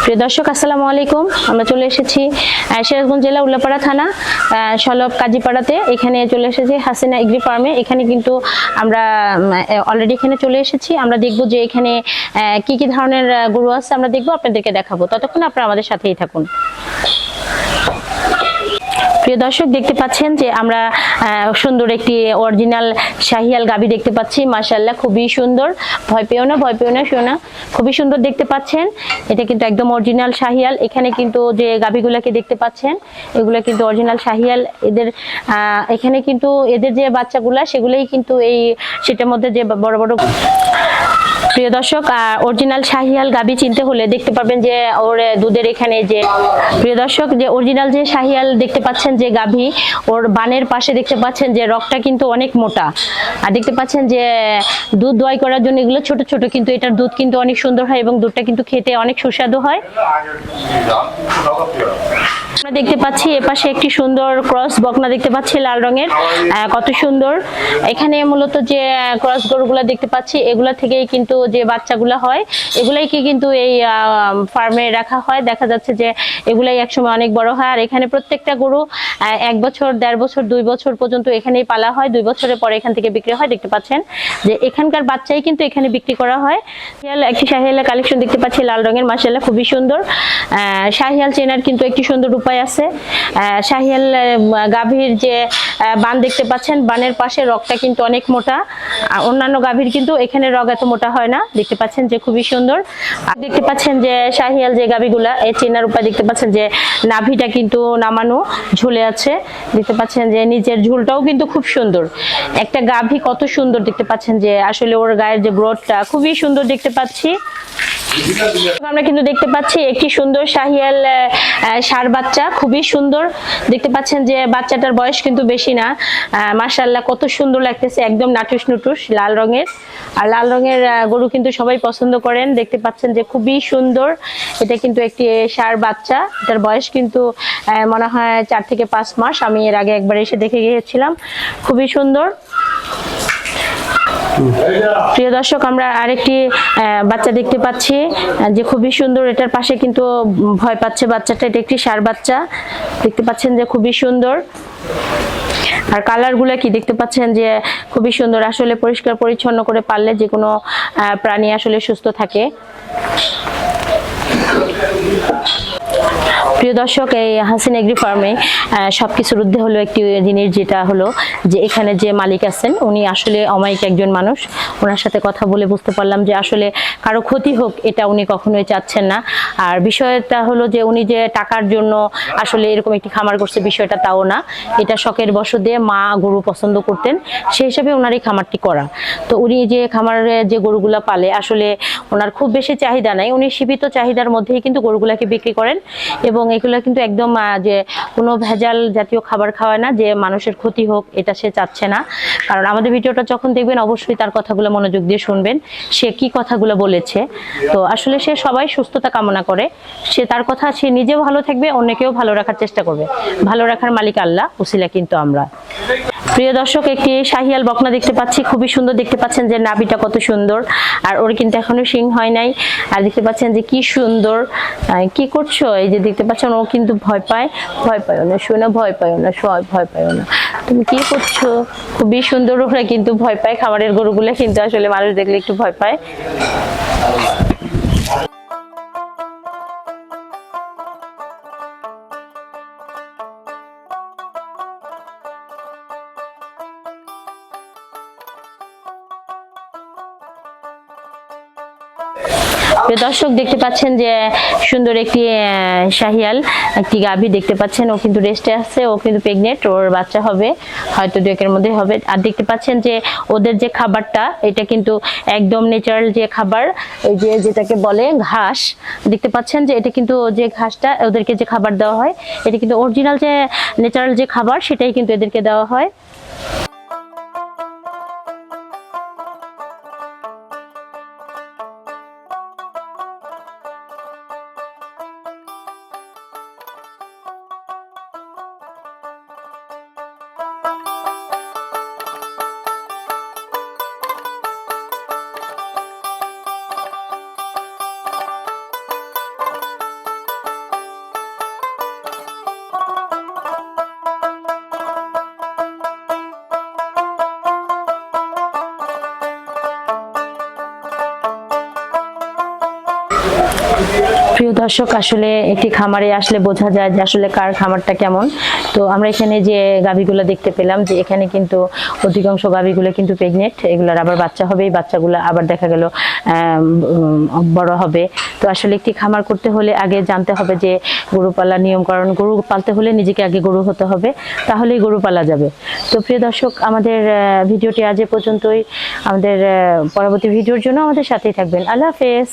প্রিয় দর্শক আসসালামু আলাইকুম। আমরা চলে এসেছি সিরাজগঞ্জ জেলা উল্লাপাড়া থানা সলব কাজীপাড়াতে। এখানে চলে এসেছি হাসিনা এগ্রি ফার্মে। এখানে কিন্তু আমরা অলরেডি এখানে চলে এসেছি। আমরা দেখব যে এখানে কি কি ধরনের গরু আছে আমরা দেখব, আপনাদেরকে দেখাবো। ততক্ষণ আপনারা আমাদের সাথেই থাকুন। প্রিয় দর্শক দেখতে পাচ্ছেন যে আমরা সুন্দর একটি অরিজিনাল শাহিয়াল গাভী দেখতে পাচ্ছি। মাশাআল্লাহ খুবই সুন্দর, ভয় পেও না, ভয় পেও না সোনা, খুবই সুন্দর দেখতে পাচ্ছেন। এটা কিন্তু একদম অরিজিনাল শাহিয়াল। এখানে কিন্তু যে গাভীগুলোকে দেখতে পাচ্ছেন এগুলো কিন্তু অরিজিনাল শাহিয়াল। এদের এখানে কিন্তু এদের যে বাচ্চাগুলা সেগুলোই কিন্তু এই সেটার মধ্যে যে বড় বড়। প্রিয় দর্শক অরিজিনাল শাহিয়াল গাভী চিনতে হলে দেখতে পাবেন যে ওর দুধের এখানে যে প্রিয় দর্শক যে অরিজিনাল যে শাহিয়াল দেখতে পাচ্ছেন যে গাভী, ওর বানের পাশে দেখতে পাচ্ছেন যে রগটা কিন্তু অনেক মোটা। আর দেখতে পাচ্ছেন যে দুধ দোয়াই করার জন্য এগুলো ছোট ছোট, কিন্তু এটার দুধ কিন্তু অনেক সুন্দর হয় এবং দুধটা কিন্তু খেতে অনেক সুস্বাদু হয়। আমরা দেখতে পাচ্ছি এপাশে একটি সুন্দর ক্রস বকনা দেখতে পাচ্ছি লাল রঙের, কত সুন্দর। এখানে মূলত যে ক্রস গরুগুলা দেখতে পাচ্ছি এগুলা থেকেই কিন্তু যে বাচ্চাগুলা হয় এগুলাইকে কিন্তু এই ফার্মে রাখা হয়। দেখা যাচ্ছে যে এগুলাই একসময় অনেক বড় হয়। আর এখানে প্রত্যেকটা গরু 1 বছর, 1.5 বছর, 2 বছর পর্যন্ত এখানেই পালা হয়। 2 বছরের পরে এখান থেকে বিক্রি হয়। দেখতে পাচ্ছেন যে এখানকার বাচ্চাই কিন্তু এখানে বিক্রি করা হয়। একটি শাহিয়ালের কালেকশন দেখতে পাচ্ছি লাল রঙের, মাশাআল্লাহ খুবই সুন্দর। শাহিয়াল চেনার কিন্তু একটি সুন্দর উপায় আছে। শাহিয়াল গাভীর যে বান দেখতে পাচ্ছেন, বানের পাশে রগটা কিন্তু অনেক মোটা। অন্যান্য গাভীর কিন্তু এখানে রগ এত মোটা হয় না। দেখতে পাচ্ছেন যে খুবই সুন্দর। দেখতে পাচ্ছেন যে শাহিয়াল যে গাভীগুলা এই চেনার উপায় দেখতে পাচ্ছেন যে নাভিটা কিন্তু নামানো ঝুলে আছে। দেখতে পাচ্ছেন যে নিচের ঝুলটাও কিন্তু খুব সুন্দর। একটা গাভী কত সুন্দর দেখতে পাচ্ছেন যে আসলে ওর গায়ের যে গ্রোথটা খুবই সুন্দর দেখতে পাচ্ছি। আমরা কিন্তু দেখতে পাচ্ছি একটি সুন্দর শাহিয়াল ষাঁড় বাচ্চা, খুবই সুন্দর দেখতে পাচ্ছেন যে বাচ্চাটার বয়স কিন্তু বেশি না। মাশাআল্লাহ কত সুন্দর লাগতেছে, একদম নাটুস নুটুস লাল রঙের। আর লাল রঙের গরু কিন্তু সবাই পছন্দ করেন। দেখতে পাচ্ছেন যে খুবই সুন্দর। এটা কিন্তু একটি ষাঁড় বাচ্চা, এটার বয়স কিন্তু মনে হয় 4 থেকে 5 মাস। আমি এর আগে একবার এসে দেখে গিয়েছিলাম, খুবই সুন্দর। প্রিয় দর্শক আমরা আরেকটি বাচ্চা দেখতে পাচ্ছি যে খুবই সুন্দর। এটার পাশে কিন্তু ভয় পাচ্ছে বাচ্চাটা। এটা একটি ষাঁড় বাচ্চা, দেখতে পাচ্ছেন যে খুবই সুন্দর। আর কালার গুলা কি দেখতে পাচ্ছেন যে খুবই সুন্দর। আসলে পরিষ্কার পরিচ্ছন্ন করে পাললে যে কোনো প্রাণী আসলে সুস্থ থাকে। প্রিয় দর্শক এই হাসিনা এগ্রি ফার্মে সবকিছুর ঊর্ধ্বে হলো একটি জিনিস, যেটা হলো যে এখানে যে মালিক আছেন উনি আসলে অমায়িক একজন মানুষ। ওনার সাথে কথা বলে বুঝতে পারলাম যে আসলে কারো ক্ষতি হোক এটা উনি কখনোই চাচ্ছেন না। আর বিষয়টা হলো যে উনি যে টাকার জন্য আসলে এরকম একটি খামার করছে বিষয়টা তাও না। এটা শখের বশতে মা গরু পছন্দ করতেন, সেই হিসাবে ওনার এই খামারটি করা। তো উনি যে খামারে যে গরুগুলা পালে আসলে ওনার খুব বেশি চাহিদা নাই, উনি সীমিত চাহিদার মধ্যেই কিন্তু গরুগুলাকে বিক্রি করেন। এবং এগুলো কিন্তু একদম যে কোনো ভেজাল জাতীয় খাবার খাওয়ায় না, যে মানুষের ক্ষতি হোক এটা সে চাচ্ছে না। কারণ আমাদের ভিডিওটা যখন দেখবেন অবশ্যই তার কথাগুলো মনোযোগ দিয়ে শুনবেন, সে কি কথাগুলো বলেছে। তো আসলে সে সবাই সুস্থতা কামনা করে, সে তার কথা সে নিজেও ভালো থাকবে, অন্যকেও ভালো রাখার চেষ্টা করবে। ভালো রাখার মালিক আল্লাহ, উসিলা কিন্তু আমরা। প্রিয় দর্শক একটি শাহিয়াল বকনা দেখতে পাচ্ছি, খুবই সুন্দর। দেখতে পাচ্ছেন যে নাভিটা কত সুন্দর, আর ওর কিন্তু এখনো শিং হয় নাই। আর দেখতে পাচ্ছেন যে কি সুন্দর। কি করছো? এই যে দেখতে পাচ্ছেন ও কিন্তু ভয় পায়। ভয় পায় না শোনা, ভয় পায় না, ভয় পায় না। তুমি কি করছো? খুবই সুন্দর। ওরা কিন্তু ভয় পায়, খাবারের গরুগুলো কিন্তু আসলে মানুষ দেখলে একটু ভয় পায়। দর্শক দেখতে পাচ্ছেন যে সুন্দর একটি শাহিয়াল একটি গাভী দেখতে পাচ্ছেন। ও কিন্তু রেস্টে আছে, ও কিন্তু প্রেগনেন্ট, ওর বাচ্চা হবে হয়তো 2 একের মধ্যে হবে। আর দেখতে পাচ্ছেন যে ওদের যে খাবারটা এটা কিন্তু একদম ন্যাচারাল যে খাবার, এই যে যেটাকে বলে ঘাস। দেখতে পাচ্ছেন যে এটা কিন্তু যে ঘাসটা ওদেরকে যে খাবার দেওয়া হয় এটা কিন্তু অরিজিনাল যে ন্যাচারাল যে খাবার সেটাই কিন্তু এদেরকে দেওয়া হয়। প্রিয় দর্শক, আসলে একটি খামারে আসলে বোঝা যায় যে আসলে কার খামারটা কেমন। তো আমরা এখানে যে গাভীগুলো দেখতে পেলাম যে এখানে কিন্তু অধিকাংশ গাভীগুলো কিন্তু প্রেগনেন্ট, এগুলোর আবার বাচ্চা হবে, এই বাচ্চাগুলো আবার দেখা গেল বড় হবে। তো আসলে একটি খামার করতে হলে আগে জানতে হবে যে গরু পালার নিয়ম, কারণ গরু পালতে হলে নিজেকে আগে গরু হতে হবে, তাহলেই গরু পালা যাবে। তো প্রিয় দর্শক, আমাদের ভিডিওটি আজ এ পর্যন্তই। আমাদের পরবর্তী ভিডিওর জন্য আমাদের সাথেই থাকবেন। আল্লাহ হাফেজ।